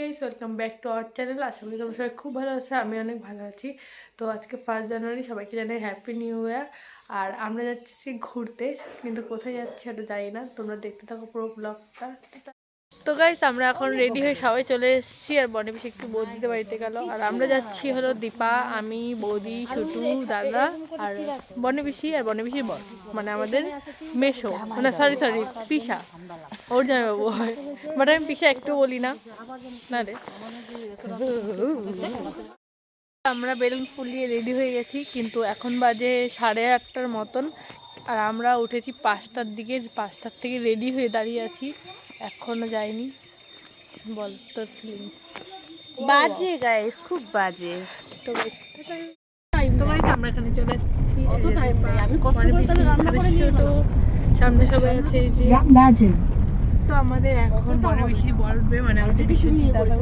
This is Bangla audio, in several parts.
Guys, welcome back to our channel. আশা করি তোমরা সবাই খুব ভালো আছো, আমি অনেক ভালো আছি। তো আজকে 1 জানুয়ারি, সবাইকে জানাই হ্যাপি নিউ ইয়ার। আর আমরা যাচ্ছি ঘুরতে, কিন্তু কোথায় যাচ্ছি সেটা জানি না, তোমরা দেখতে থাকো পুরো ব্লগটা। তো গাইস, আমরা এখন রেডি হয়ে সবাই চলে এসেছি, আর বনি পিসি একটু বৌদিদের বাড়িতে গেল। আর আমরা যাচ্ছি হলো দীপা, আমি, বৌদি, ছোটু, দাদা আর বনি পিসি আর বনি পিসির বর, মানে আমাদের মেশো, মানে সরি পিসা, ওর জামাইবাবু হয়, বাট আমি পিসা একটু বলি না, না রে। আমরা বেলুন ফুলিয়ে রেডি হয়ে গেছি, কিন্তু এখন বাজে 8:30টার মতন। আর আমরা উঠেছি 5টার দিকে, 5টার থেকে রেডি হয়ে দাঁড়িয়ে আছি, এখনো যাইনি। বল তোর ফিলিং। বাজে গাইস, খুব বাজে। তো গাইস আমরা এখানে চলে এসেছি, সামনে সবাই আছে এই যে। তো আমাদের এখন বড় বেশি বলবে, মানে আমাদের বিশ্বজিৎ দাদা।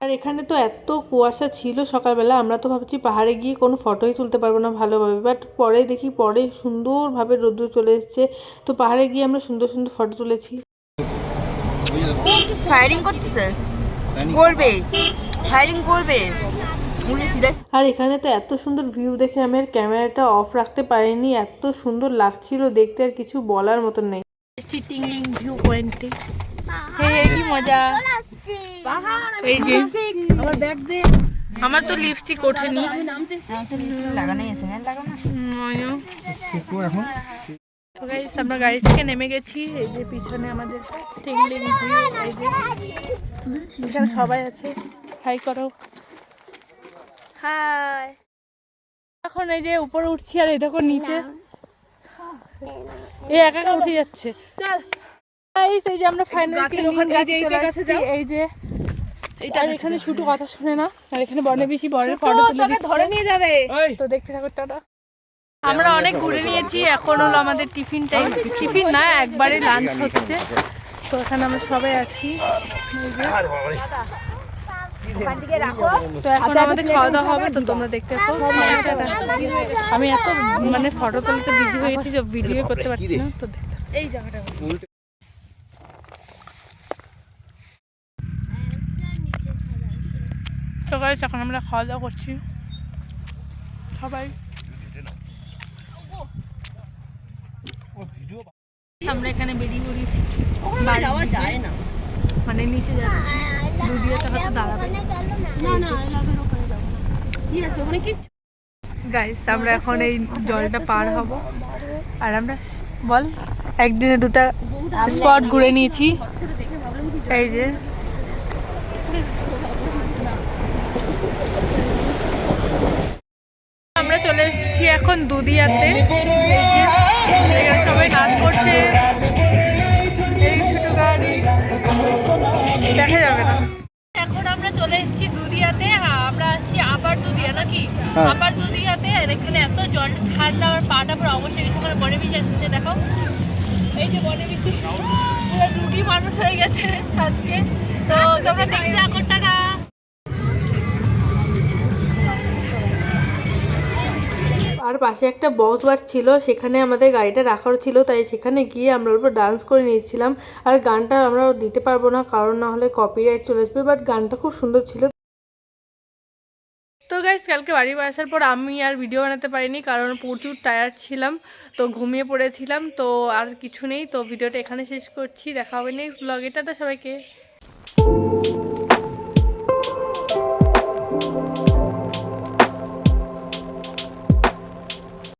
আর এখানে তো এত কুয়াশা ছিল সকালবেলা, আমরা তো ভাবছি পাহাড়ে গিয়ে কোনো ফটোই তুলতে পারবো না ভালোভাবে, বাট পরে দেখি পরে সুন্দরভাবে রোদ্দুর চলে এসছে। তো পাহাড়ে গিয়ে আমরা সুন্দর সুন্দর ফটো তুলেছি। ফায়ারিং করতেছে, করবে ফায়ারিং করবে। আর এখানে তো এত সুন্দর ভিউ দেখে আমি আর ক্যামেরাটা অফ রাখতে পারিনি, এত সুন্দর লাগছিল দেখতে, আর কিছু বলার মতন নেই। টিংলিং ভিউ পয়েন্টে কি মজা। এই যে আমার ব্যাগ দে, আমার তো লিপস্টিক ওঠেনি, লাগানোই আছে না লাগানো। তো গাইস আমরা গাড়ি থেকে নেমে গেছি, এই যে পিছনে আমাদের টিংলিং ভিউ, এই যে এখানে সবাই আছে, হাই করো, হাই। এখন এই যে উপরে উঠছি, আর এই দেখো নিচে এই একা একা উঠে যাচ্ছে। চল গাইস, এই যে আমরা ফাইনালি এই যে আর এখানে শুটু কথা শুনে না, আর এখানে বনে বেশি বড়ের ফটো তুলে দিচ্ছে, ধরে নিয়ে যাবে। তো দেখতে থাকো, টাটা। আমরা অনেক ঘুরে নিয়েছি, এখন হলো আমাদের টিফিন টাইম। টিফিন না, একবারে লাঞ্চ হচ্ছে। তো এখানে আমরা সবাই আছি, তো এখন আমাদের খাওয়া দাওয়া হবে, তো তোমরা দেখতে থাকো। আমি এত মানে ফটো তুলতে বিজি হয়ে গেছি যে ভিডিও করতে পারছি না। তো এই জায়গাটা তো গাইস, এখন আমরা খাওয়া দাওয়া করছি সবাই। আমরা এখানে বেরিয়ে পড়েছি, যাওয়া যায় না, মানে নিচে যাচ্ছি, দুদিয়াতে হয়তো দাঁড়াবে না। গাইস আমরা এখন এই জলটা পার হব, আর আমরা বল একদিনে 2টা স্পট ঘুরে নিয়েছি। এই যে আমরা চলে এসেছি এখন দুদিয়াতে, এই যে এখানে সবাই নাচ করছে, এই ছোট গাড়ি দেখা যাবে না। এখন আমরা চলে এসেছি দুদিয়াতে, আমরা আসছি আবার দুদিয়া নাকি, আবার দুদিয়াতে। আর এখানে এত জল ঠান্ডা, আমার পাটা পুরো অবশ্যই গেছে, মানে বনে বেশি আসছে, দেখো এই যে বনে বেশি পুরো রুগী মানুষ হয়ে গেছে আজকে। তো তোমরা দেখতে থাকো, টাটা। আর পাশে একটা বক্স বাস ছিল, সেখানে আমাদের গাড়িটা রাখার ছিল, তাই সেখানে গিয়ে আমরা ওর উপর ডান্স করে নিয়েছিলাম। আর গানটা আমরা দিতে পারবো না, কারণ না হলে কপিরাইট চলে আসবে, বাট গানটা খুব সুন্দর ছিল। তো গাইস, কালকে বাড়ি আসার পর আমি আর ভিডিও বানাতে পারিনি, কারণ প্রচুর টায়ার্ড ছিলাম, তো ঘুমিয়ে পড়েছিলাম। তো আর কিছু নেই, তো ভিডিওটা এখানে শেষ করছি, দেখা হবে নেক্সট ব্লগে। টাটা সবাইকে।